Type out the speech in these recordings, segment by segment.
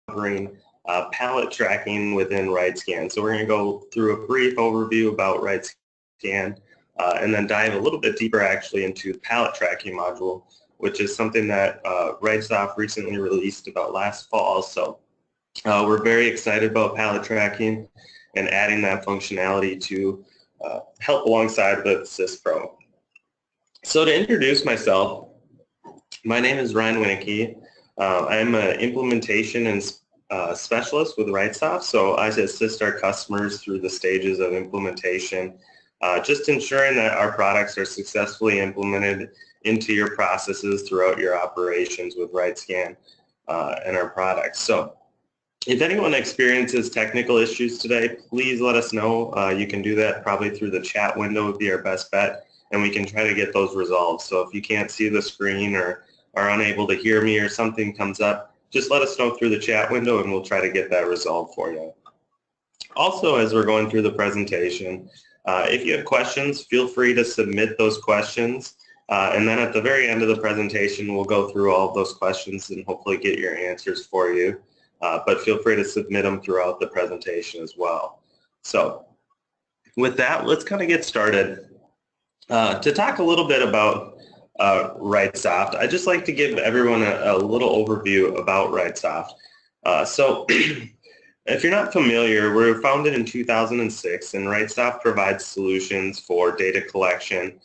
covering pallet tracking within riteSCAN. So we're going to go through a brief overview about riteSCAN and then dive a little bit deeper actually into the pallet tracking module, which is something that RiteSoft recently released about last fall. So we're very excited about pallet tracking and adding that functionality to help alongside with SysPro. So to introduce myself, my name is Ryan Winnicky. I'm an implementation and specialist with RiteSoft, so I assist our customers through the stages of implementation, just ensuring that our products are successfully implemented into your processes throughout your operations with riteSCAN and our products. So if anyone experiences technical issues today, please let us know. You can do that probably through the chat window would be our best bet, and we can try to get those resolved. So if you can't see the screen or are unable to hear me or something comes up, just let us know through the chat window and we'll try to get that resolved for you. Also, as we're going through the presentation, if you have questions, feel free to submit those questions. And then at the very end of the presentation, we'll go through all of those questions and hopefully get your answers for you. But feel free to submit them throughout the presentation as well. So with that, let's kind of get started. To talk a little bit about RiteSoft, I'd just like to give everyone a little overview about RiteSoft. So if you're not familiar, we were founded in 2006, and RiteSoft provides solutions for data collection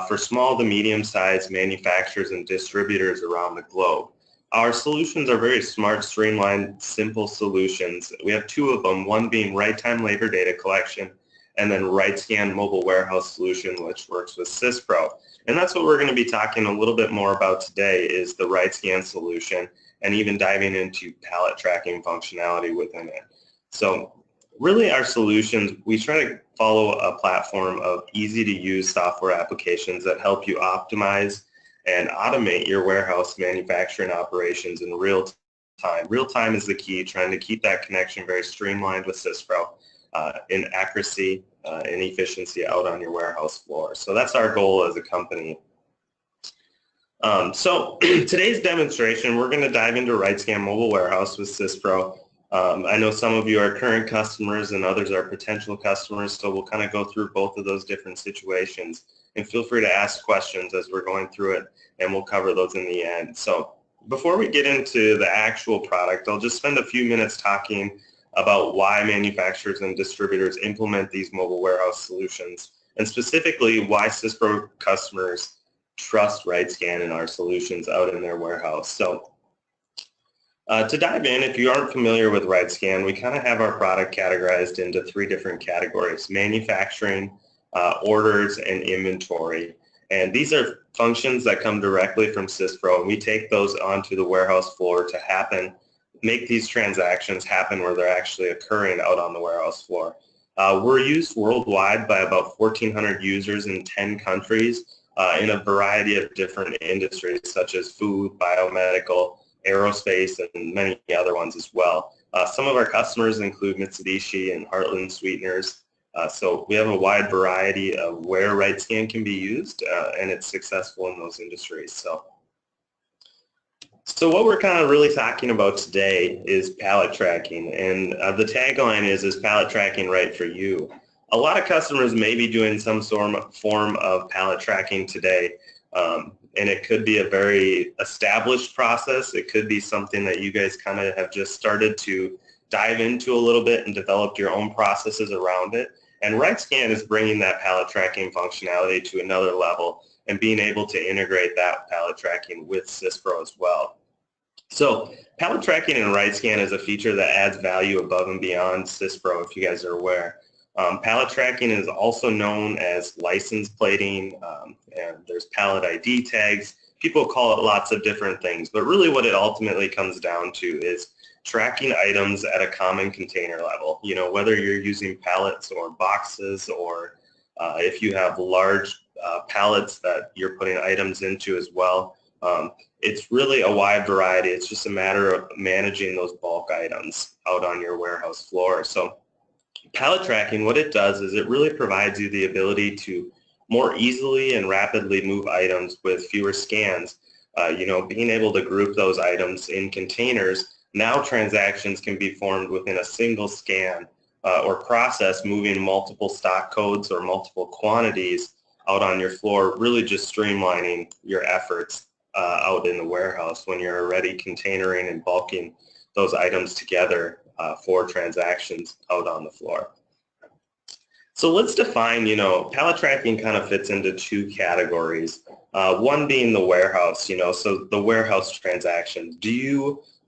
for small to medium-sized manufacturers and distributors around the globe. Our solutions are very smart, streamlined, simple solutions. We have two of them, one being right-time labor data collection, and then riteSCAN mobile warehouse solution, which works with SysPro. And that's what we're going to be talking a little bit more about today is the riteSCAN solution and even diving into pallet tracking functionality within it. So really our solutions, we try to follow a platform of easy to use software applications that help you optimize and automate your warehouse manufacturing operations in real time. Real time is the key, trying to keep that connection very streamlined with SysPro in accuracy and efficiency out on your warehouse floor. So that's our goal as a company. So today's demonstration, we're going to dive into riteSCAN mobile warehouse with SysPro. I know some of you are current customers and others are potential customers, so we'll kind of go through both of those different situations. And feel free to ask questions as we're going through it, and we'll cover those in the end. So before we get into the actual product, I'll just spend a few minutes talking about why manufacturers and distributors implement these mobile warehouse solutions, and specifically why SysPro customers trust riteSCAN and our solutions out in their warehouse. So to dive in, if you aren't familiar with riteSCAN, we kind of have our product categorized into three different categories: manufacturing, orders, and inventory. And these are functions that come directly from SysPro, and we take those onto the warehouse floor to make these transactions happen where they're actually occurring out on the warehouse floor. We're used worldwide by about 1,400 users in 10 countries in a variety of different industries such as food, biomedical, aerospace, and many other ones as well. Some of our customers include Mitsubishi and Heartland Sweeteners. So we have a wide variety of where riteSCAN can be used, and it's successful in those industries. So what we're kind of really talking about today is pallet tracking, and the tagline is pallet tracking right for you? A lot of customers may be doing some form of pallet tracking today, and it could be a very established process. It could be something that you guys kind of have just started to dive into a little bit and developed your own processes around it. And riteSCAN is bringing that pallet tracking functionality to another level and being able to integrate that pallet tracking with SysPro as well. So pallet tracking in riteSCAN is a feature that adds value above and beyond SysPro, if you guys are aware. Pallet tracking is also known as license plating, and there's pallet ID tags. People call it lots of different things, but really what it ultimately comes down to is tracking items at a common container level. You know, whether you're using pallets or boxes, or if you have large pallets that you're putting items into as well. It's really a wide variety. It's just a matter of managing those bulk items out on your warehouse floor. So pallet tracking, what it does is it really provides you the ability to more easily and rapidly move items with fewer scans. Being able to group those items in containers Now transactions can be formed within a single scan or process, moving multiple stock codes or multiple quantities out on your floor, really just streamlining your efforts out in the warehouse when you're already containering and bulking those items together for transactions out on the floor. So let's define, pallet tracking kind of fits into two categories. One being the warehouse, so the warehouse transactions.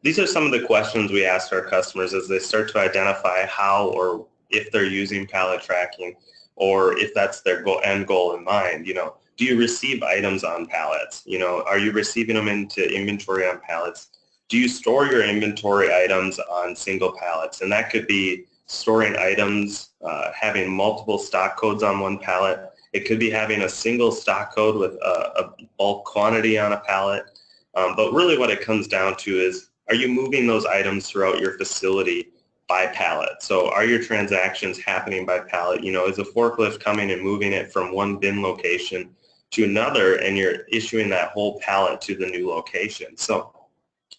These are some of the questions we ask our customers as they start to identify how or if they're using pallet tracking, or if that's their end goal in mind. Do you receive items on pallets? Are you receiving them into inventory on pallets? Do you store your inventory items on single pallets? And that could be storing items, having multiple stock codes on one pallet. It could be having a single stock code with a bulk quantity on a pallet. But really what it comes down to is, are you moving those items throughout your facility by pallet? So are your transactions happening by pallet? Is a forklift coming and moving it from one bin location to another, and you're issuing that whole pallet to the new location? So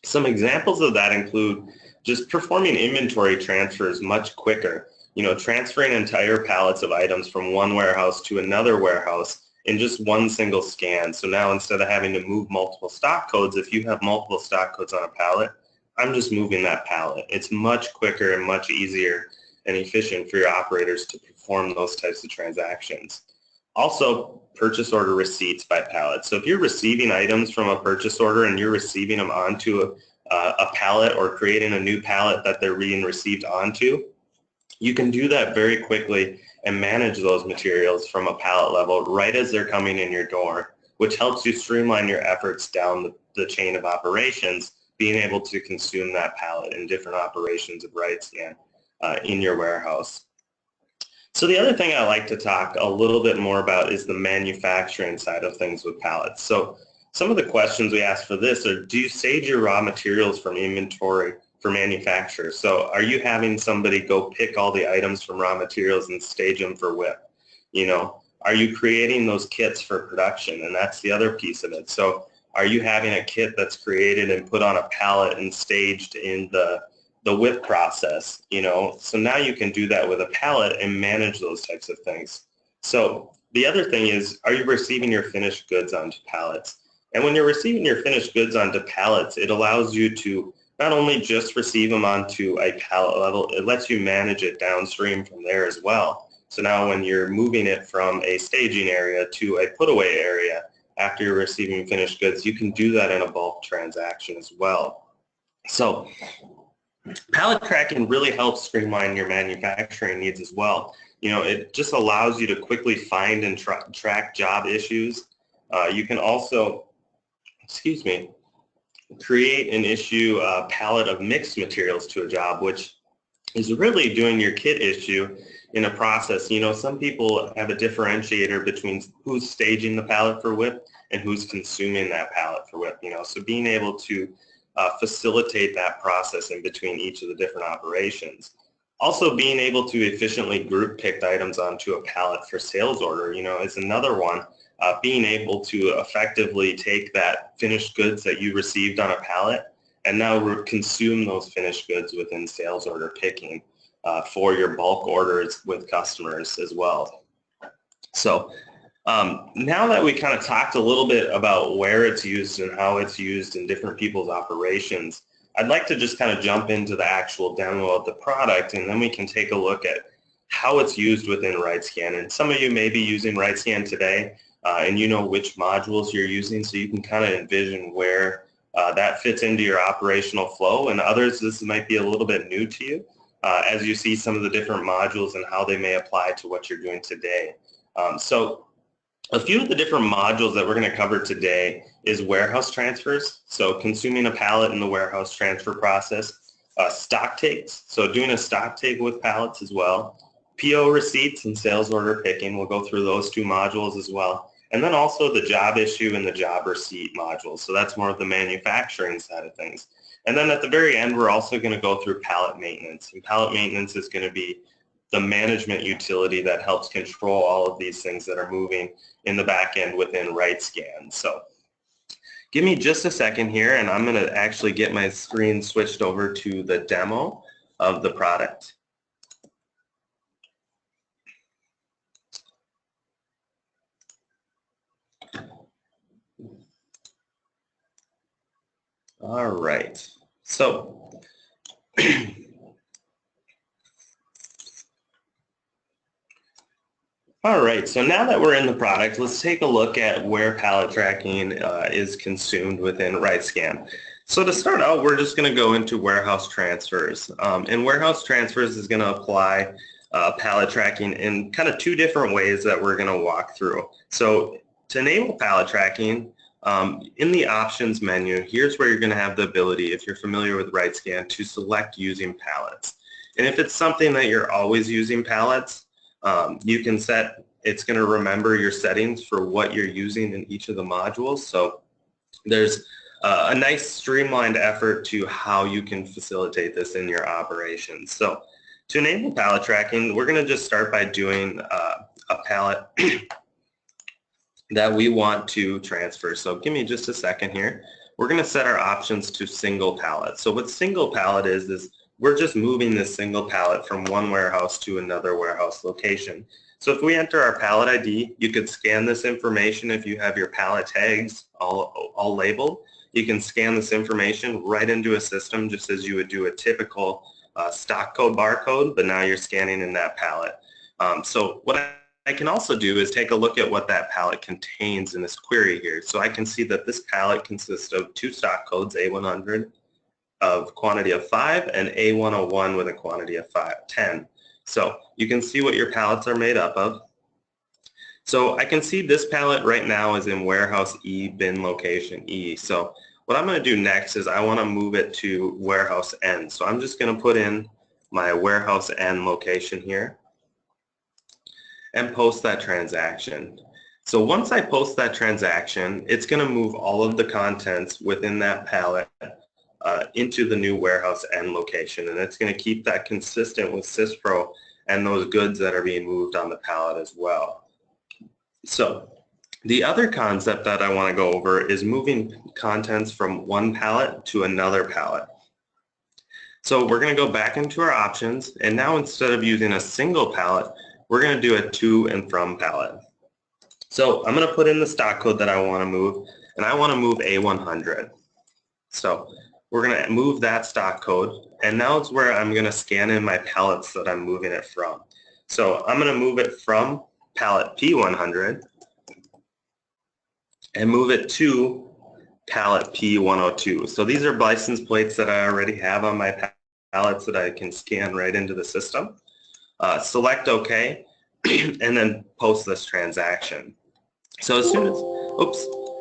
some examples of that include just performing inventory transfers much quicker, transferring entire pallets of items from one warehouse to another warehouse in just one single scan. So now instead of having to move multiple stock codes, if you have multiple stock codes on a pallet, I'm just moving that pallet. It's much quicker and much easier and efficient for your operators to perform those types of transactions. Also, purchase order receipts by pallet. So if you're receiving items from a purchase order and you're receiving them onto a pallet, or creating a new pallet that they're being received onto, you can do that very quickly and manage those materials from a pallet level right as they're coming in your door, which helps you streamline your efforts down the chain of operations, being able to consume that pallet in different operations of riteSCAN in your warehouse. So the other thing I like to talk a little bit more about is the manufacturing side of things with pallets. So some of the questions we ask for this are, do you stage your raw materials from inventory for manufacture? So are you having somebody go pick all the items from raw materials and stage them for WIP? Are you creating those kits for production? And that's the other piece of it. So are you having a kit that's created and put on a pallet and staged in the WIP process? So now you can do that with a pallet and manage those types of things. So the other thing is, are you receiving your finished goods onto pallets? And when you're receiving your finished goods onto pallets, it allows you to not only just receive them onto a pallet level, it lets you manage it downstream from there as well. So now when you're moving it from a staging area to a put-away area after you're receiving finished goods, you can do that in a bulk transaction as well. So pallet tracking really helps streamline your manufacturing needs as well. It just allows you to quickly find and track job issues. You can also, create and issue a pallet of mixed materials to a job, which is really doing your kit issue in a process. Some people have a differentiator between who's staging the pallet for WIP and who's consuming that pallet for WIP. So being able to facilitate that process in between each of the different operations. Also, being able to efficiently group picked items onto a pallet for sales order, is another one. Being able to effectively take that finished goods that you received on a pallet and now consume those finished goods within sales order picking for your bulk orders with customers as well. So now that we kind of talked a little bit about where it's used and how it's used in different people's operations, I'd like to just kind of jump into the actual demo of the product, and then we can take a look at how it's used within riteSCAN. And some of you may be using riteSCAN today, and you know which modules you're using, so you can kind of envision where that fits into your operational flow. And others, this might be a little bit new to you as you see some of the different modules and how they may apply to what you're doing today. So a few of the different modules that we're going to cover today is warehouse transfers, so consuming a pallet in the warehouse transfer process, stock takes, so doing a stock take with pallets as well, PO receipts and sales order picking, we'll go through those two modules as well, and then also the job issue and the job receipt modules, so that's more of the manufacturing side of things. And then at the very end, we're also going to go through pallet maintenance, and pallet maintenance is going to be the management utility that helps control all of these things that are moving in the back end within riteSCAN. So, Give me just a second here, and I'm going to actually get my screen switched over to the demo of the product. All right, so all right, so now that we're in the product, let's take a look at where pallet tracking is consumed within riteSCAN. So to start out, we're just going to go into warehouse transfers. And warehouse transfers is going to apply pallet tracking in kind of two different ways that we're going to walk through. So to enable pallet tracking, in the options menu, here's where you're going to have the ability, if you're familiar with riteSCAN, to select using pallets. And if it's something that you're always using pallets, you can set, it's going to remember your settings for what you're using in each of the modules. So there's a nice streamlined effort to how you can facilitate this in your operations. So to enable pallet tracking, we're going to just start by doing a pallet that we want to transfer. So give me just a second here. We're going to set our options to single pallet. So what single pallet is we're just moving this single pallet from one warehouse to another warehouse location. So if we enter our pallet ID, you could scan this information if you have your pallet tags all labeled. You can scan this information right into a system just as you would do a typical stock code barcode, but now you're scanning in that pallet. So what I can also do is take a look at what that pallet contains in this query here. So I can see that this pallet consists of two stock codes, A100 of quantity of 5 and A101 with a quantity of 10. So you can see what your pallets are made up of. So I can see this pallet right now is in warehouse E, bin location E. So what I'm going to do next is I want to move it to warehouse N. So I'm just going to put in my warehouse N location here and post that transaction. So once I post that transaction, it's going to move all of the contents within that pallet into the new warehouse N location, and it's going to keep that consistent with SysPro and those goods that are being moved on the pallet as well. So the other concept that I want to go over is moving contents from one pallet to another pallet. So we're going to go back into our options, and now instead of using a single pallet, we're going to do a to and from pallet. So I'm going to put in the stock code that I want to move, and I want to move A100. So we're going to move that stock code, and now it's where I'm going to scan in my pallets that I'm moving it from. So I'm going to move it from pallet P100 and move it to pallet P102. So these are license plates that I already have on my pallets that I can scan right into the system. Select OK, and then post this transaction. So as soon as,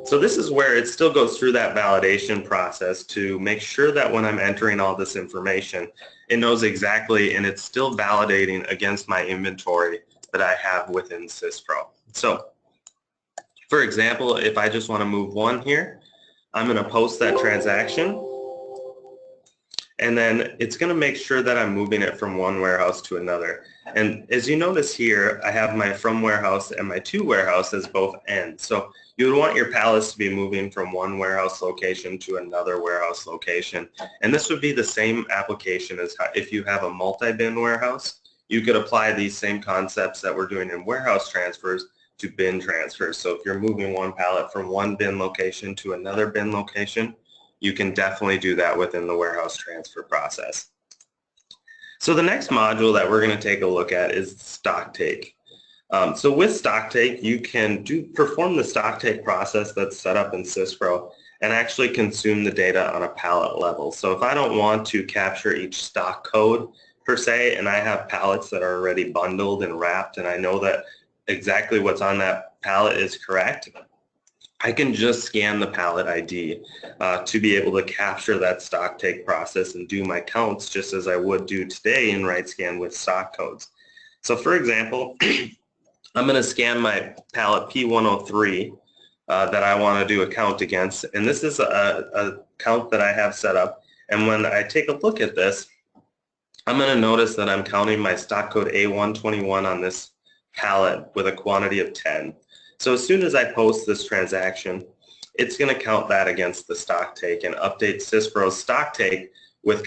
so this is where it still goes through that validation process to make sure that when I'm entering all this information, it knows exactly, and it's still validating against my inventory that I have within SysPro. So for example, if I just want to move one here, I'm going to post that transaction, and then it's going to make sure that I'm moving it from one warehouse to another. And as you notice here, I have my from warehouse and my to warehouse as both ends. So you would want your pallets to be moving from one warehouse location to another warehouse location. And this would be the same application as if you have a multi-bin warehouse. You could apply these same concepts that we're doing in warehouse transfers to bin transfers. So if you're moving one pallet from one bin location to another bin location, you can definitely do that within the warehouse transfer process. So the next module that we're going to take a look at is stock take. So with stock take, you can perform the stock take process that's set up in SysPro and actually consume the data on a pallet level. So if I don't want to capture each stock code per se, and I have pallets that are already bundled and wrapped, and I know that exactly what's on that pallet is correct, I can just scan the pallet ID to be able to capture that stock take process and do my counts just as I would do today in riteSCAN with stock codes. So for example, I'm going to scan my pallet P103 that I want to do a count against, and this is a count that I have set up, and when I take a look at this, I'm going to notice that I'm counting my stock code A121 on this pallet with a quantity of 10. So as soon as I post this transaction, it's going to count that against the stock take and update SysPro's stock take with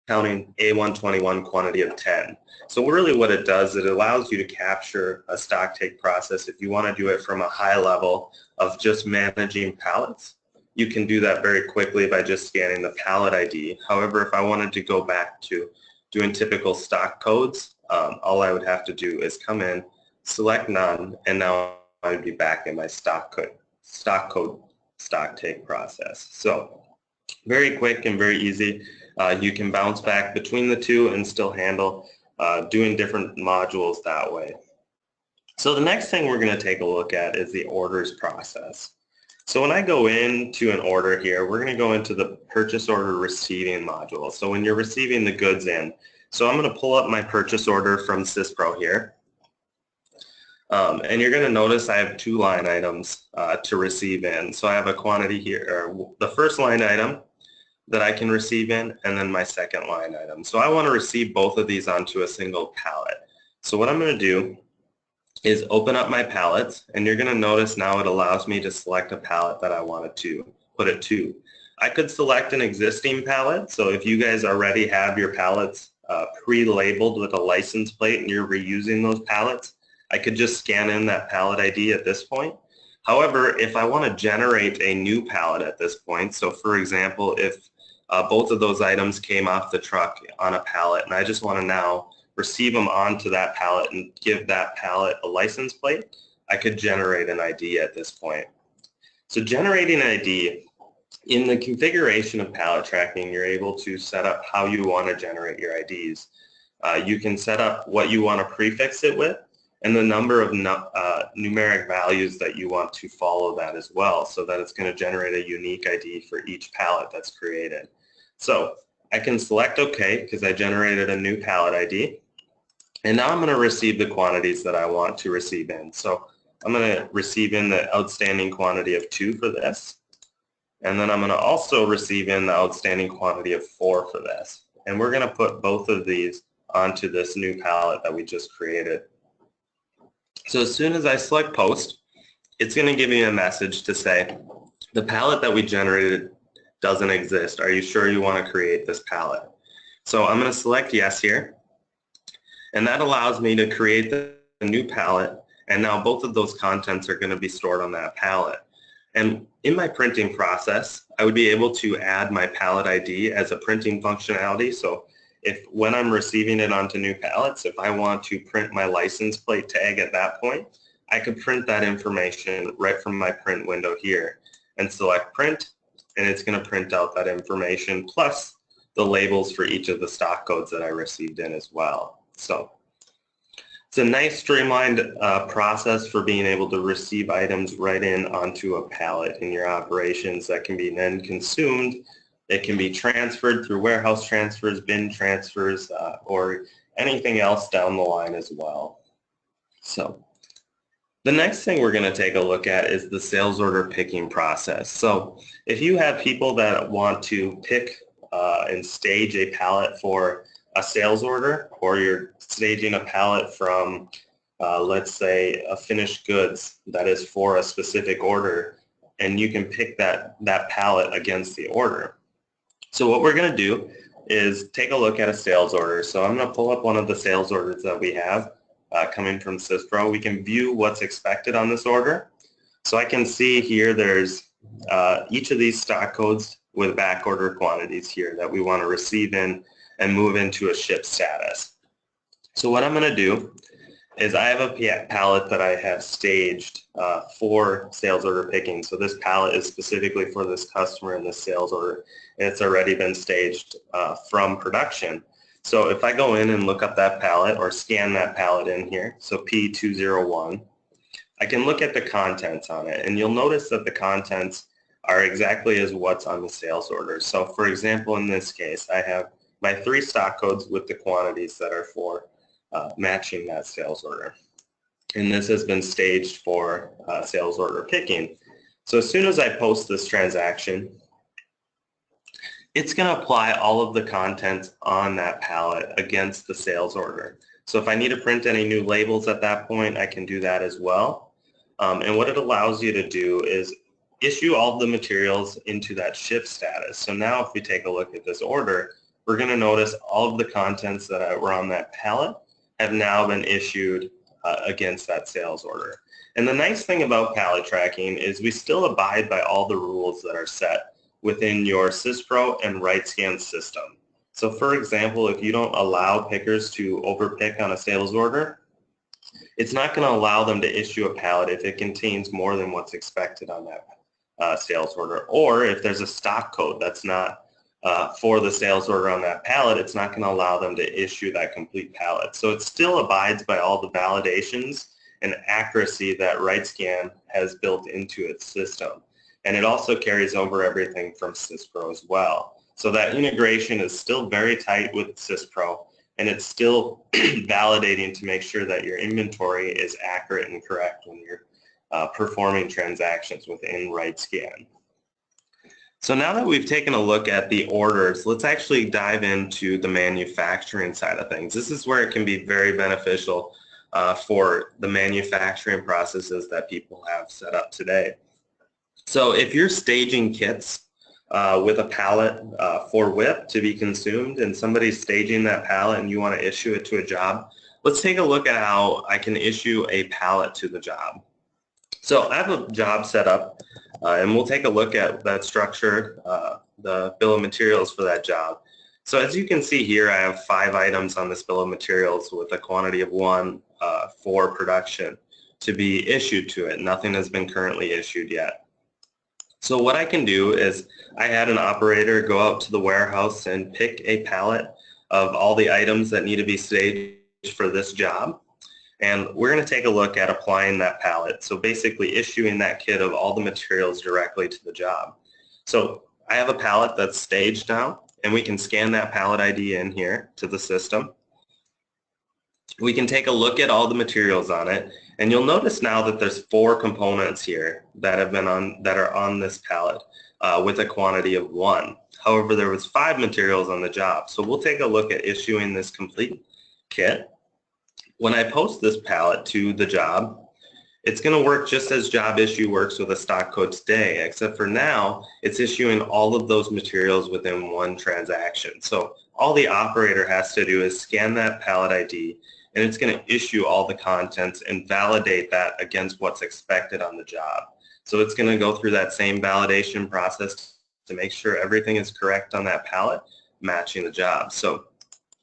counting A121 quantity of 10. So really what it does, it allows you to capture a stock take process. If you want to do it from a high level of just managing pallets, you can do that very quickly by just scanning the pallet ID. However, if I wanted to go back to doing typical stock codes, all I would have to do is come in, select none, and now I would be back in my stock code stock take process. So very quick and very easy. You can bounce back between the two and still handle doing different modules that way. So the next thing we're going to take a look at is the orders process. So when I go into an order here, we're going to go into the purchase order receiving module. So when you're receiving the goods in, so I'm going to pull up my purchase order from SysPro here. And you're going to notice I have two line items to receive in. So I have a quantity here, or the first line item that I can receive in, and then my second line item. So I want to receive both of these onto a single pallet. So what I'm going to do is open up my pallets, and you're going to notice now it allows me to select a pallet that I wanted to put it to. I could select an existing pallet, so if you guys already have your pallets pre-labeled with a license plate and you're reusing those pallets, I could just scan in that pallet ID at this point. However, if I want to generate a new pallet at this point, so for example, if both of those items came off the truck on a pallet and I just want to now receive them onto that pallet and give that pallet a license plate, I could generate an ID at this point. So generating an ID, in the configuration of pallet tracking, you're able to set up how you want to generate your IDs. You can set up what you want to prefix it with and the number of numeric values that you want to follow that as well, so that it's going to generate a unique ID for each pallet that's created. So I can select OK because I generated a new pallet ID. And now I'm going to receive the quantities that I want to receive in. So I'm going to receive in the outstanding quantity of 2 for this. And then I'm going to also receive in the outstanding quantity of 4 for this. And we're going to put both of these onto this new pallet that we just created. So as soon as I select post, it's going to give me a message to say, the pallet that we generated doesn't exist. Are you sure you want to create this pallet? So I'm going to select yes here. And that allows me to create the new pallet. And now both of those contents are going to be stored on that pallet. And in my printing process, I would be able to add my pallet ID as a printing functionality. So if when I'm receiving it onto new pallets, if I want to print my license plate tag at that point, I could print that information right from my print window here and select print, and it's going to print out that information plus the labels for each of the stock codes that I received in as well. So it's a nice streamlined process for being able to receive items right in onto a pallet in your operations that can be then consumed. It can be transferred through warehouse transfers, bin transfers, or anything else down the line as well. So the next thing we're going to take a look at is the sales order picking process. So if you have people that want to pick and stage a pallet for a sales order, or you're staging a pallet from, let's say, a finished goods that is for a specific order, and you can pick that pallet against the order. So what we're going to do is take a look at a sales order. So I'm going to pull up one of the sales orders that we have coming from SysPro. We can view what's expected on this order. So I can see here there's each of these stock codes with back order quantities here that we want to receive in and move into a ship status. So what I'm going to do is I have a pallet that I have staged for sales order picking. So this pallet is specifically for this customer in this sales order, and it's already been staged from production. So if I go in and look up that pallet or scan that pallet in here, so P201, I can look at the contents on it, and you'll notice that the contents are exactly as what's on the sales order. So for example, in this case, I have my 3 stock codes with the quantities that are for matching that sales order. And this has been staged for sales order picking. So as soon as I post this transaction, it's going to apply all of the contents on that pallet against the sales order. So if I need to print any new labels at that point, I can do that as well. And what it allows you to do is issue all of the materials into that ship status. So now if we take a look at this order, we're going to notice all of the contents that were on that pallet have now been issued against that sales order. And the nice thing about pallet tracking is we still abide by all the rules that are set within your SysPro and riteSCAN system. So for example, if you don't allow pickers to overpick on a sales order, it's not going to allow them to issue a pallet if it contains more than what's expected on that sales order. Or if there's a stock code that's not for the sales order on that pallet, it's not going to allow them to issue that complete pallet. So it still abides by all the validations and accuracy that riteSCAN has built into its system. And it also carries over everything from SysPro as well. So that integration is still very tight with SysPro, and it's still validating to make sure that your inventory is accurate and correct when you're performing transactions within riteSCAN. So now that we've taken a look at the orders, let's actually dive into the manufacturing side of things. This is where it can be very beneficial for the manufacturing processes that people have set up today. So if you're staging kits with a pallet for WIP to be consumed and somebody's staging that pallet and you want to issue it to a job, let's take a look at how I can issue a pallet to the job. So I have a job set up and we'll take a look at that structure, the bill of materials for that job. So as you can see here, I have 5 items on this bill of materials with a quantity of 1 for production to be issued to it. Nothing has been currently issued yet. So what I can do is I had an operator go out to the warehouse and pick a pallet of all the items that need to be staged for this job. And we're going to take a look at applying that pallet. So basically issuing that kit of all the materials directly to the job. So I have a pallet that's staged now, and we can scan that pallet ID in here to the system. We can take a look at all the materials on it, and you'll notice now that there's 4 components here that are on this pallet with a quantity of 1. However, there was 5 materials on the job. So we'll take a look at issuing this complete kit. When I post this pallet to the job, it's going to work just as job issue works with a stock code today, except for now it's issuing all of those materials within 1 transaction. So all the operator has to do is scan that pallet ID, and it's going to issue all the contents and validate that against what's expected on the job. So it's going to go through that same validation process to make sure everything is correct on that pallet, matching the job. So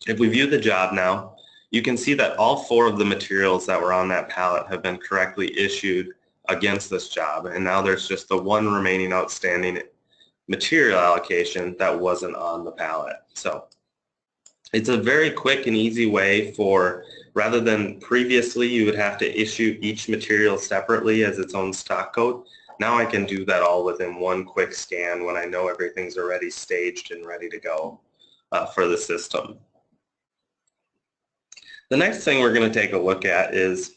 if we view the job now, you can see that all 4 of the materials that were on that pallet have been correctly issued against this job, and now there's just the 1 remaining outstanding material allocation that wasn't on the pallet. So it's a very quick and easy way for, rather than previously you would have to issue each material separately as its own stock code, now I can do that all within 1 quick scan when I know everything's already staged and ready to go for the system. The next thing we're going to take a look at is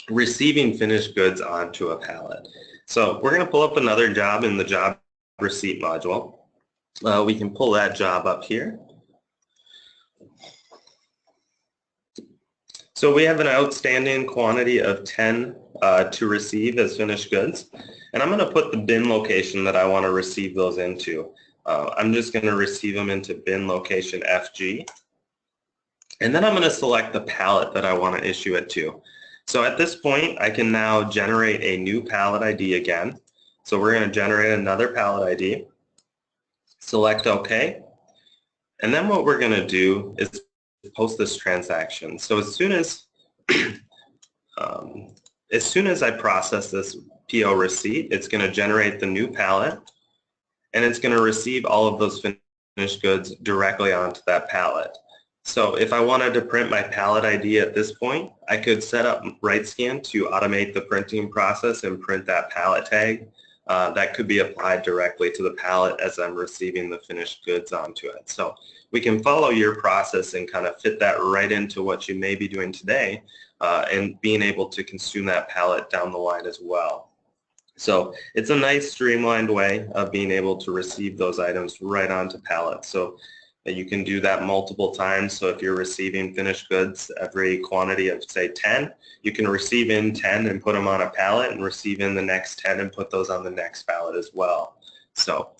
receiving finished goods onto a pallet. So we're going to pull up another job in the job receipt module. We can pull that job up here. So we have an outstanding quantity of 10 to receive as finished goods. And I'm going to put the bin location that I want to receive those into. I'm just going to receive them into bin location FG. And then I'm going to select the pallet that I want to issue it to. So at this point, I can now generate a new pallet ID again. So we're going to generate another pallet ID, select OK, and then what we're going to do is post this transaction. So as soon as I process this PO receipt, it's going to generate the new pallet, and it's going to receive all of those finished goods directly onto that pallet. So if I wanted to print my pallet ID at this point, I could set up riteSCAN to automate the printing process and print that pallet tag. That could be applied directly to the pallet as I'm receiving the finished goods onto it. So we can follow your process and kind of fit that right into what you may be doing today and being able to consume that pallet down the line as well. So it's a nice streamlined way of being able to receive those items right onto pallets. So You can do that multiple times. So if you're receiving finished goods every quantity of, say, 10, you can receive in 10 and put them on a pallet and receive in the next 10 and put those on the next pallet as well. So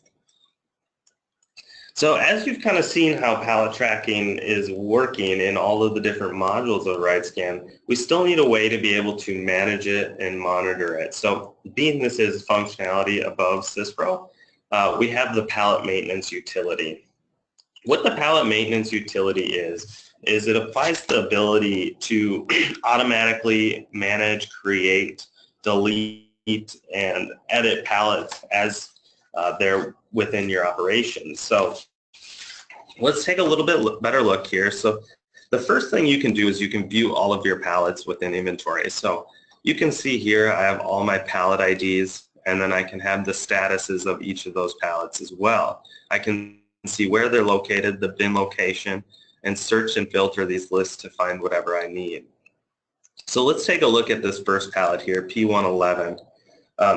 as you've kind of seen how pallet tracking is working in all of the different modules of riteSCAN, we still need a way to be able to manage it and monitor it. So being this is functionality above SysPro, we have the pallet maintenance utility. What the pallet maintenance utility is it applies the ability to automatically manage, create, delete, and edit pallets as they're within your operations. So let's take a little bit better look here. So the first thing you can do is you can view all of your pallets within inventory. So you can see here I have all my pallet IDs, and then I can have the statuses of each of those pallets as well. I can see where they're located, the bin location, and search and filter these lists to find whatever I need. So let's take a look at this first pallet here, P111.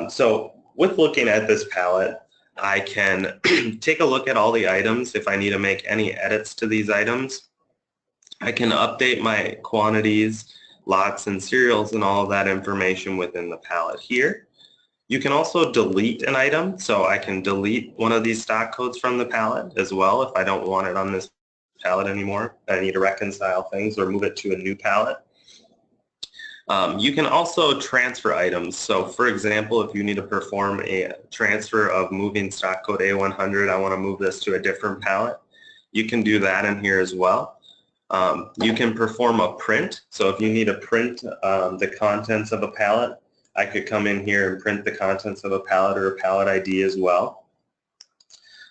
So with looking at this pallet, I can take a look at all the items if I need to make any edits to these items. I can update my quantities, lots, and serials and all of that information within the pallet here. You can also delete an item, so I can delete one of these stock codes from the pallet as well if I don't want it on this pallet anymore. I need to reconcile things or move it to a new pallet. You can also transfer items. So for example, if you need to perform a transfer of moving stock code A100, I want to move this to a different pallet, you can do that in here as well. You can perform a print. So if you need to print the contents of a pallet, I could come in here and print the contents of a pallet or a pallet ID as well.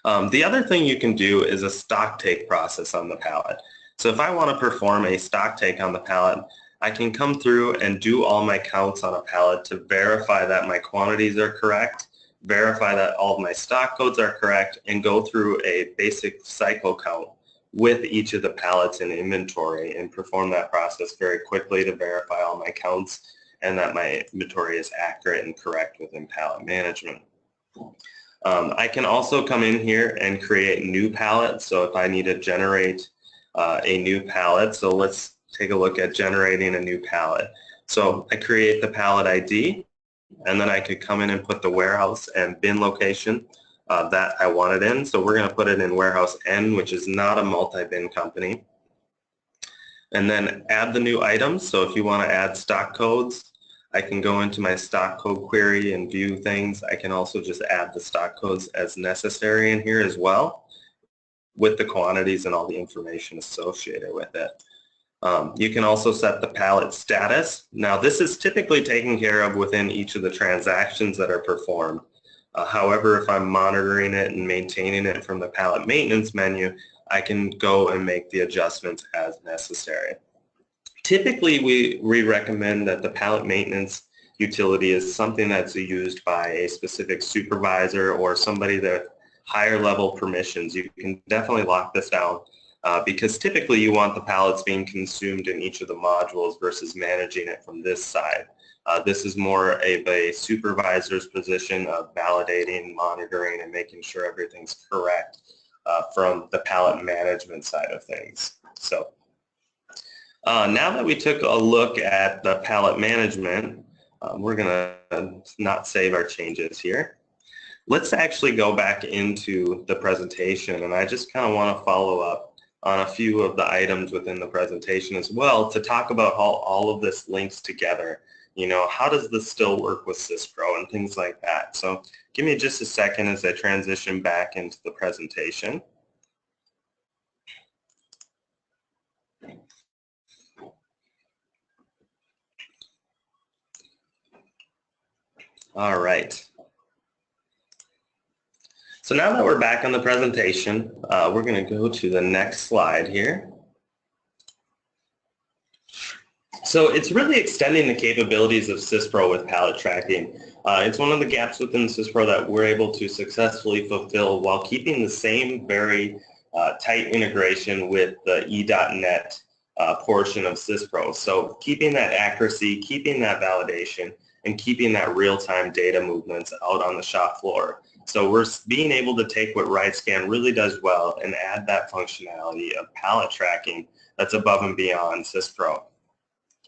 The other thing you can do is a stock take process on the pallet. So if I want to perform a stock take on the pallet, I can come through and do all my counts on a pallet to verify that my quantities are correct, verify that all of my stock codes are correct, and go through a basic cycle count with each of the pallets in inventory and perform that process very quickly to verify all my counts and that my inventory is accurate and correct within pallet management. I can also come in here and create new pallets. So if I need to generate a new pallet, so let's take a look at generating a new pallet. So I create the pallet ID, and then I could come in and put the warehouse and bin location that I want it in. So we're going to put it in warehouse N, which is not a multi-bin company. And then add the new items. So if you want to add stock codes, I can go into my stock code query and view things. I can also just add the stock codes as necessary in here as well, with the quantities and all the information associated with it. You can also set the pallet status. Now this is typically taken care of within each of the transactions that are performed. However, if I'm monitoring it and maintaining it from the pallet maintenance menu, I can go and make the adjustments as necessary. Typically, we recommend that the pallet maintenance utility is something that's used by a specific supervisor or somebody that higher level permissions. You can definitely lock this down because typically you want the pallets being consumed in each of the modules versus managing it from this side. This is more of a supervisor's position of validating, monitoring, and making sure everything's correct from the pallet management side of things. So now that we took a look at the pallet management, we're going to not save our changes here. Let's actually go back into the presentation, and I just kind of want to follow up on a few of the items within the presentation as well to talk about how all of this links together. You know, how does this still work with SysPro and things like that? So give me just a second as I transition back into the presentation. All right. So now that we're back on the presentation, we're going to go to the next slide here. So it's really extending the capabilities of SysPro with pallet tracking. It's one of the gaps within SysPro that we're able to successfully fulfill while keeping the same very tight integration with the E.net portion of SysPro. So keeping that accuracy, keeping that validation, and keeping that real-time data movements out on the shop floor. So we're being able to take what riteSCAN really does well and add that functionality of pallet tracking that's above and beyond SysPro.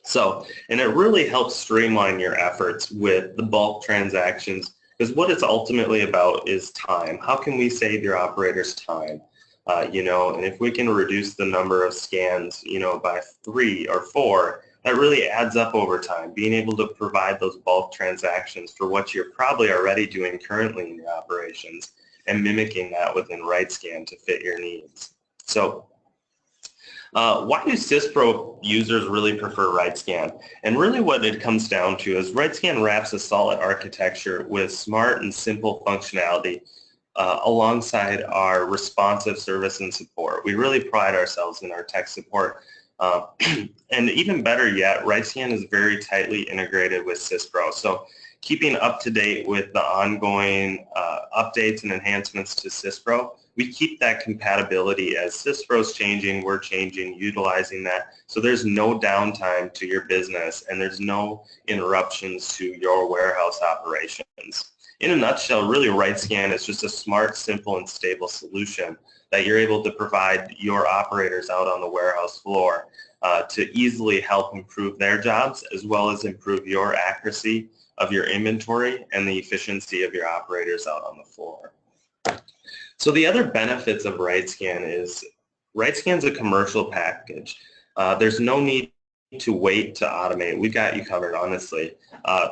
So, and it really helps streamline your efforts with the bulk transactions, because what it's ultimately about is time. How can we save your operators time? And if we can reduce the number of scans, by 3 or 4, that really adds up over time. Being able to provide those bulk transactions for what you're probably already doing currently in your operations and mimicking that within riteSCAN to fit your needs. So why do SysPro users really prefer riteSCAN? And really what it comes down to is riteSCAN wraps a solid architecture with smart and simple functionality alongside our responsive service and support. We really pride ourselves in our tech support. And even better yet, riteSCAN is very tightly integrated with SysPro. So keeping up to date with the ongoing updates and enhancements to SysPro, we keep that compatibility as SysPro's changing, we're changing, utilizing that. So there's no downtime to your business and there's no interruptions to your warehouse operations. In a nutshell, really riteSCAN is just a smart, simple, and stable solution that you're able to provide your operators out on the warehouse floor to easily help improve their jobs as well as improve your accuracy of your inventory and the efficiency of your operators out on the floor. So the other benefits of riteSCAN is riteSCAN's a commercial package. There's no need to wait to automate. We've got you covered, honestly.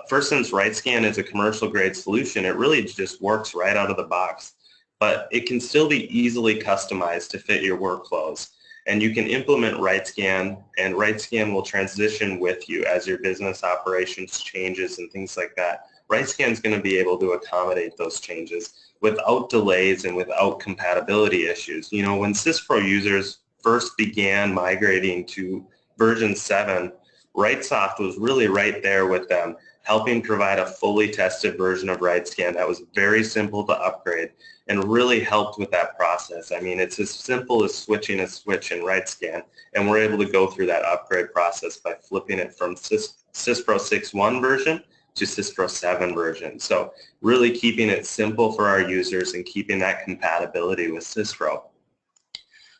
First, since riteSCAN is a commercial grade solution, it really just works right out of the box. But it can still be easily customized to fit your workflows. And you can implement riteSCAN, and riteSCAN will transition with you as your business operations changes and things like that. riteSCAN is going to be able to accommodate those changes without delays and without compatibility issues. When SysPro users first began migrating to version 7, RiteSoft was really right there with them, helping provide a fully tested version of riteSCAN that was very simple to upgrade and really helped with that process. I mean, it's as simple as switching a switch in riteSCAN, and we're able to go through that upgrade process by flipping it from SysPro 6.1 version to SysPro 7 version. So really keeping it simple for our users and keeping that compatibility with SysPro.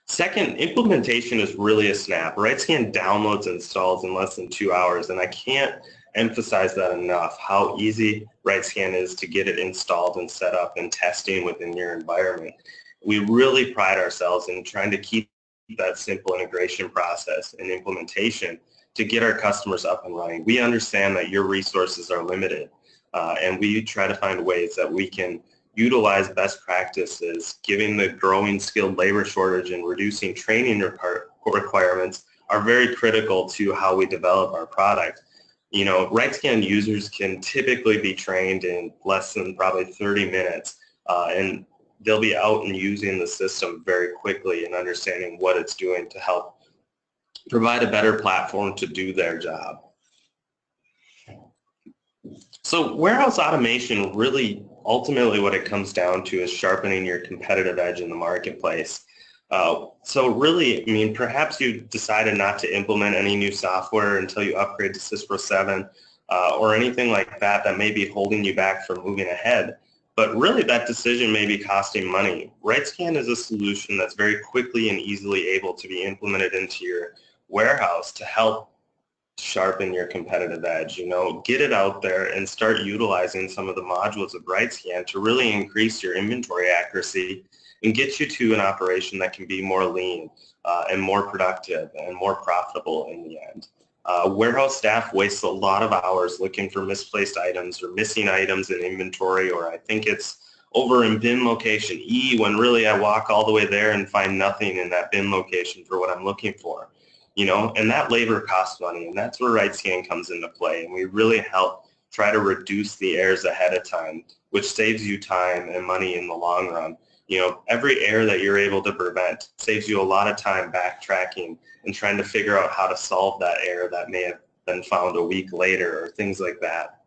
Second, implementation is really a snap. riteSCAN downloads and installs in less than 2 hours, and I can't emphasize that enough, how easy riteSCAN is to get it installed and set up and testing within your environment. We really pride ourselves in trying to keep that simple integration process and implementation to get our customers up and running. We understand that your resources are limited, and we try to find ways that we can utilize best practices, given the growing skilled labor shortage and reducing training requirements are very critical to how we develop our product. riteSCAN users can typically be trained in less than probably 30 minutes, and they'll be out and using the system very quickly and understanding what it's doing to help provide a better platform to do their job. So warehouse automation, really ultimately what it comes down to is sharpening your competitive edge in the marketplace. So really, I mean, perhaps you decided not to implement any new software until you upgrade to SysPro 7 or anything like that that may be holding you back from moving ahead. But really that decision may be costing money. riteSCAN is a solution that's very quickly and easily able to be implemented into your warehouse to help sharpen your competitive edge. Get it out there and start utilizing some of the modules of riteSCAN to really increase your inventory accuracy and get you to an operation that can be more lean and more productive and more profitable in the end. Warehouse staff wastes a lot of hours looking for misplaced items or missing items in inventory, or I think it's over in bin location E, when really I walk all the way there and find nothing in that bin location for what I'm looking for. And that labor costs money, and that's where riteSCAN comes into play, and we really help try to reduce the errors ahead of time, which saves you time and money in the long run. Every error that you're able to prevent saves you a lot of time backtracking and trying to figure out how to solve that error that may have been found a week later or things like that.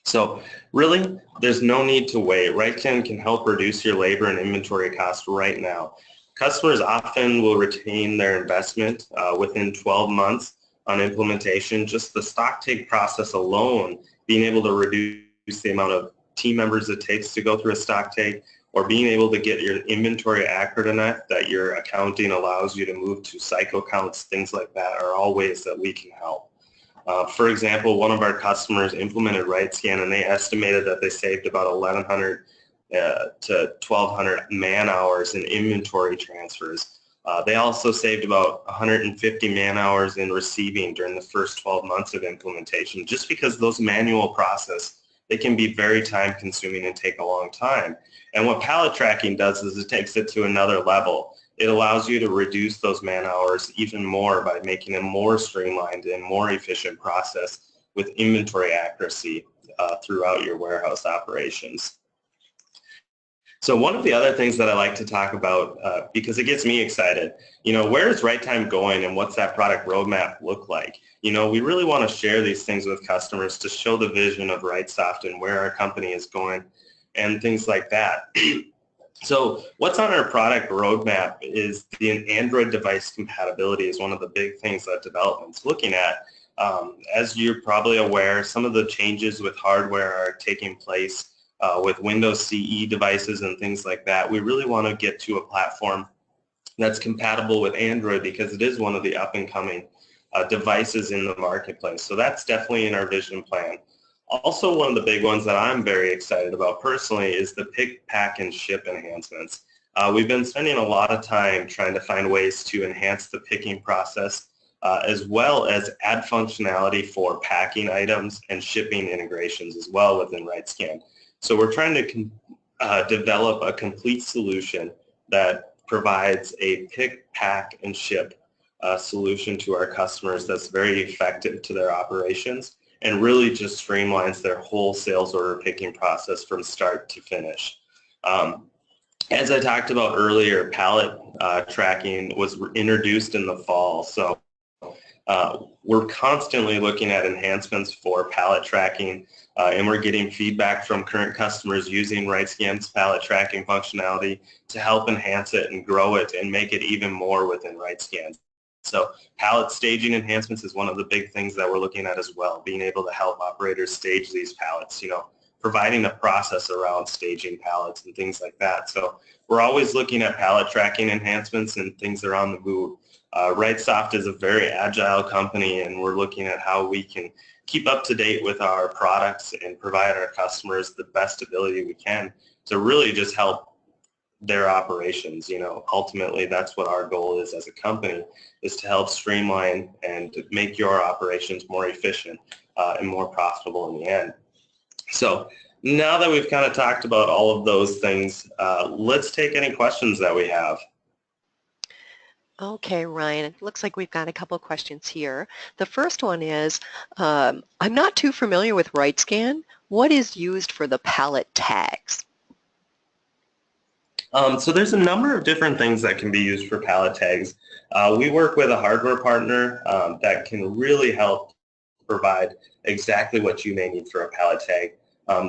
So really, there's no need to wait. riteSCAN can help reduce your labor and inventory costs right now. Customers often will retain their investment within 12 months on implementation. Just the stock take process alone, being able to reduce the amount of team members it takes to go through a stock take, or being able to get your inventory accurate enough that your accounting allows you to move to cycle counts, things like that are all ways that we can help. For example, one of our customers implemented riteSCAN, and they estimated that they saved about 1,100 to 1,200 man hours in inventory transfers. They also saved about 150 man hours in receiving during the first 12 months of implementation, just because those manual process, they can be very time consuming and take a long time. And what pallet tracking does is it takes it to another level. It allows you to reduce those man hours even more by making a more streamlined and more efficient process with inventory accuracy throughout your warehouse operations. So one of the other things that I like to talk about, because it gets me excited, where is RiteTime going and what's that product roadmap look like? We really want to share these things with customers to show the vision of RiteSoft and where our company is going and things like that. So what's on our product roadmap is the Android device compatibility is one of the big things that development's looking at. As you're probably aware, some of the changes with hardware are taking place with Windows CE devices and things like that. We really want to get to a platform that's compatible with Android because it is one of the up-and-coming devices in the marketplace. So that's definitely in our vision plan. Also, one of the big ones that I'm very excited about personally is the pick, pack, and ship enhancements. We've been spending a lot of time trying to find ways to enhance the picking process as well as add functionality for packing items and shipping integrations as well within riteSCAN. So we're trying to develop a complete solution that provides a pick, pack, and ship solution to our customers that's very effective to their operations and really just streamlines their whole sales order picking process from start to finish. As I talked about earlier, pallet tracking was introduced in the fall. So we're constantly looking at enhancements for pallet tracking, and we're getting feedback from current customers using riteSCAN's pallet tracking functionality to help enhance it and grow it and make it even more within riteSCAN. So pallet staging enhancements is one of the big things that we're looking at as well, being able to help operators stage these pallets, providing a process around staging pallets and things like that. So we're always looking at pallet tracking enhancements and things that are on the move. RiteSoft is a very agile company, and we're looking at how we can keep up to date with our products and provide our customers the best ability we can to really just help their operations. Ultimately that's what our goal is as a company, is to help streamline and to make your operations more efficient and more profitable in the end. So now that we've kind of talked about all of those things, let's take any questions that we have. Okay, Ryan, it looks like we've got a couple of questions here. The first one is, I'm not too familiar with riteSCAN. What is used for the pallet tags? So there's a number of different things that can be used for pallet tags. We work with a hardware partner that can really help provide exactly what you may need for a pallet tag.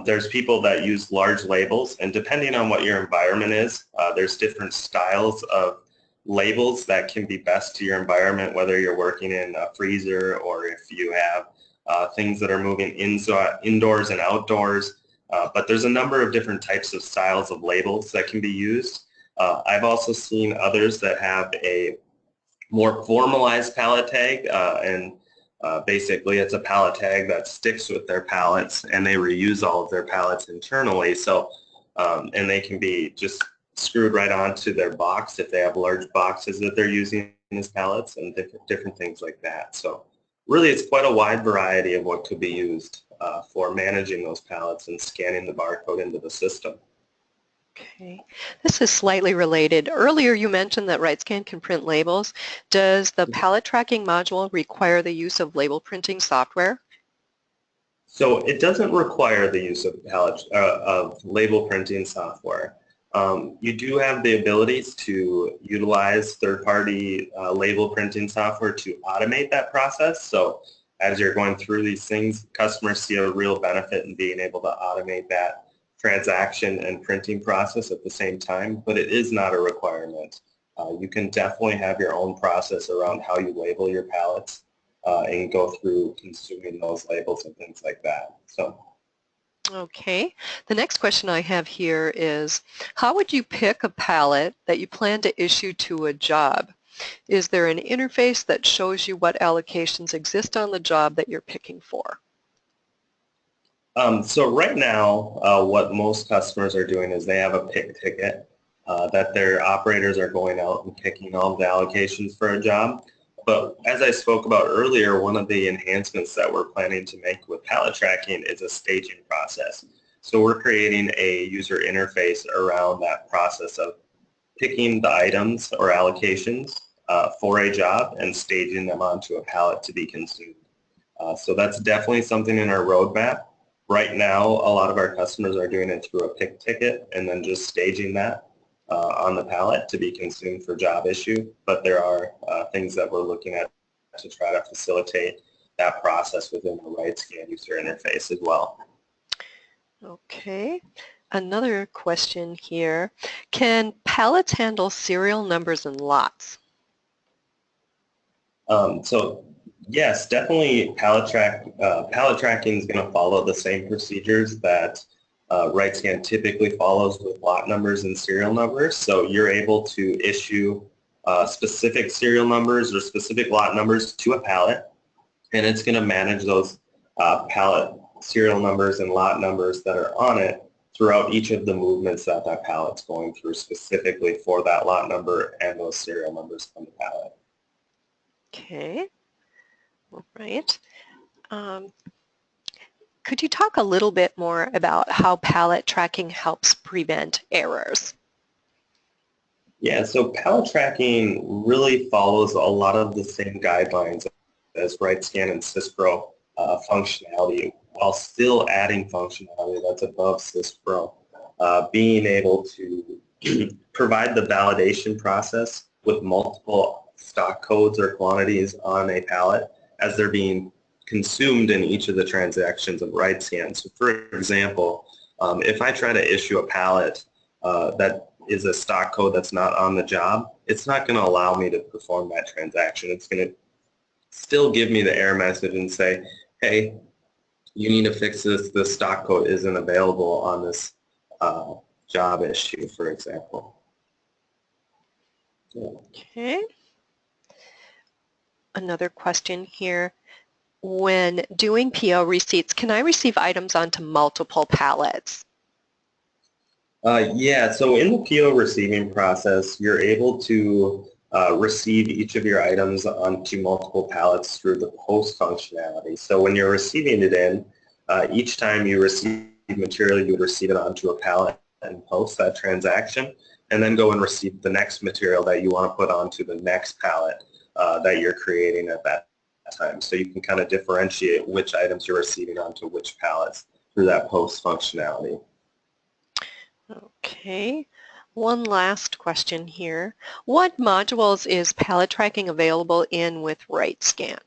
There's people that use large labels, and depending on what your environment is, there's different styles of labels that can be best to your environment, whether you're working in a freezer or if you have things that are moving indoors and outdoors. But there's a number of different types of styles of labels that can be used. I've also seen others that have a more formalized pallet tag, and basically it's a pallet tag that sticks with their pallets, and they reuse all of their pallets internally. So, and they can be just screwed right onto their box if they have large boxes that they're using as pallets and different things like that. So really it's quite a wide variety of what could be used for managing those pallets and scanning the barcode into the system. Okay, this is slightly related. Earlier you mentioned that riteSCAN can print labels. Does the pallet tracking module require the use of label printing software? So it doesn't require the use of label printing software. You do have the abilities to utilize third-party label printing software to automate that process. So as you're going through these things, customers see a real benefit in being able to automate that transaction and printing process at the same time, but it is not a requirement. You can definitely have your own process around how you label your pallets and go through consuming those labels and things like that. So. Okay. The next question I have here is, how would you pick a pallet that you plan to issue to a job? Is there an interface that shows you what allocations exist on the job that you're picking for? So right now, what most customers are doing is they have a pick ticket that their operators are going out and picking all the allocations for a job. But as I spoke about earlier, one of the enhancements that we're planning to make with pallet tracking is a staging process. So we're creating a user interface around that process of picking the items or allocations for a job and staging them onto a pallet to be consumed. So that's definitely something in our roadmap. Right now, a lot of our customers are doing it through a pick ticket and then just staging that on the pallet to be consumed for job issue. But there are things that we're looking at to try to facilitate that process within the riteSCAN user interface as well. Okay. Another question here. Can pallets handle serial numbers and lots? So yes, definitely pallet tracking is going to follow the same procedures that riteSCAN typically follows with lot numbers and serial numbers. So you're able to issue specific serial numbers or specific lot numbers to a pallet, and it's going to manage those pallet serial numbers and lot numbers that are on it throughout each of the movements that that pallet's going through specifically for that lot number and those serial numbers on the pallet. Okay. All right. Could you talk a little bit more about how pallet tracking helps prevent errors? Yeah, so pallet tracking really follows a lot of the same guidelines as riteSCAN and SysPro functionality while still adding functionality that's above SysPro. Being able to provide the validation process with multiple stock codes or quantities on a pallet as they're being consumed in each of the transactions of riteSCAN. So for example, if I try to issue a pallet that is a stock code that's not on the job, it's not going to allow me to perform that transaction. It's going to still give me the error message and say, hey, you need to fix this. The stock code isn't available on this job issue, for example. Yeah. Okay. Another question here. When doing PO receipts, can I receive items onto multiple pallets? Yeah, so in the PO receiving process, you're able to receive each of your items onto multiple pallets through the post functionality. So when you're receiving it in, each time you receive material, you would receive it onto a pallet and post that transaction, and then go and receive the next material that you want to put onto the next pallet that you're creating at that time. So you can kind of differentiate which items you're receiving onto which pallets through that post functionality. Okay. One last question here. What modules is pallet tracking available in with riteSCAN?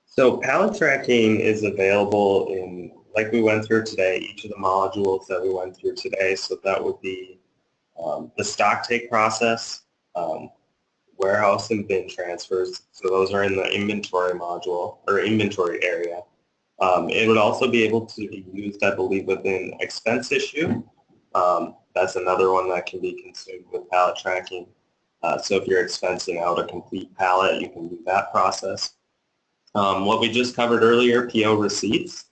So pallet tracking is available in, like we went through today, each of the modules that we went through today. So that would be the stock take process, warehouse and bin transfers. So those are in the inventory module or inventory area. It would also be able to be used, I believe, within expense issue. That's another one that can be consumed with pallet tracking. So if you're expensing out a complete pallet, you can do that process. What we just covered earlier, PO receipts,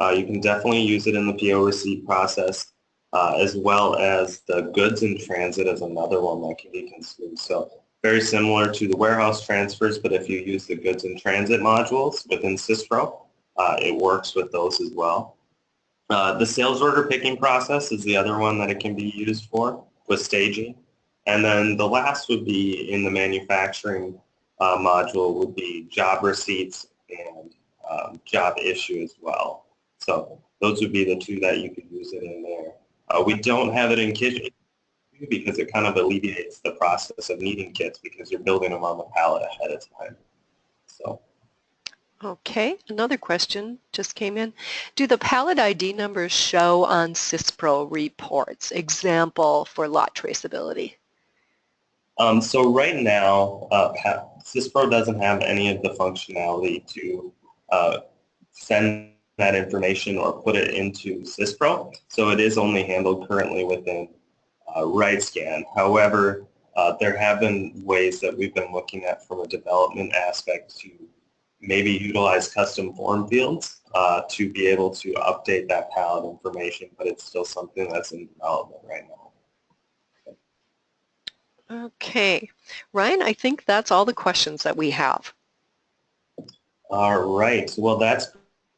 you can definitely use it in the PO receipt process, as well as the goods in transit is another one that can be consumed. So very similar to the warehouse transfers, but if you use the goods in transit modules within SysPro, it works with those as well. The sales order picking process is the other one that it can be used for with staging. And then the last would be in the manufacturing module would be job receipts and job issue as well. So those would be the two that you could use it in there. We don't have it in kitchen because it kind of alleviates the process of needing kits because you're building them on the pallet ahead of time. So. Okay, another question just came in. Do the pallet ID numbers show on SysPro reports? Example for lot traceability. So right now, SysPro doesn't have any of the functionality to send that information or put it into SysPro. So it is only handled currently within riteSCAN. However, there have been ways that we've been looking at from a development aspect to maybe utilize custom form fields to be able to update that pallet information, but it's still something that's in development right now. Okay. Ryan, I think that's all the questions that we have. All right. Well, that's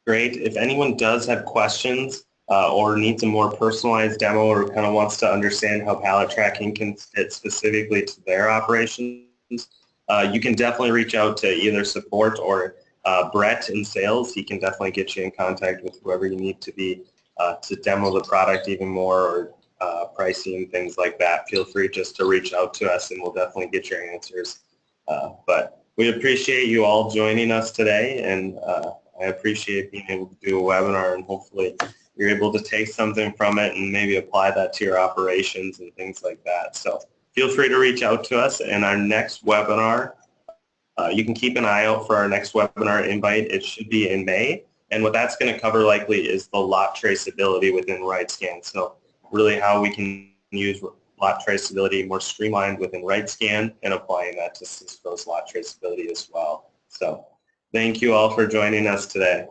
great. If anyone does have questions or needs a more personalized demo or kind of wants to understand how pallet tracking can fit specifically to their operations, you can definitely reach out to either support or Brett in sales. He can definitely get you in contact with whoever you need to be to demo the product even more, or pricing, things like that. Feel free just to reach out to us and we'll definitely get your answers. But we appreciate you all joining us today, and I appreciate being able to do a webinar, and hopefully you're able to take something from it and maybe apply that to your operations and things like that. So feel free to reach out to us. And our next webinar, you can keep an eye out for our next webinar invite. It should be in May. And what that's going to cover likely is the lot traceability within riteSCAN. So really how we can use lot traceability more streamlined within riteSCAN and applying that to SysPro's lot traceability as well. So thank you all for joining us today.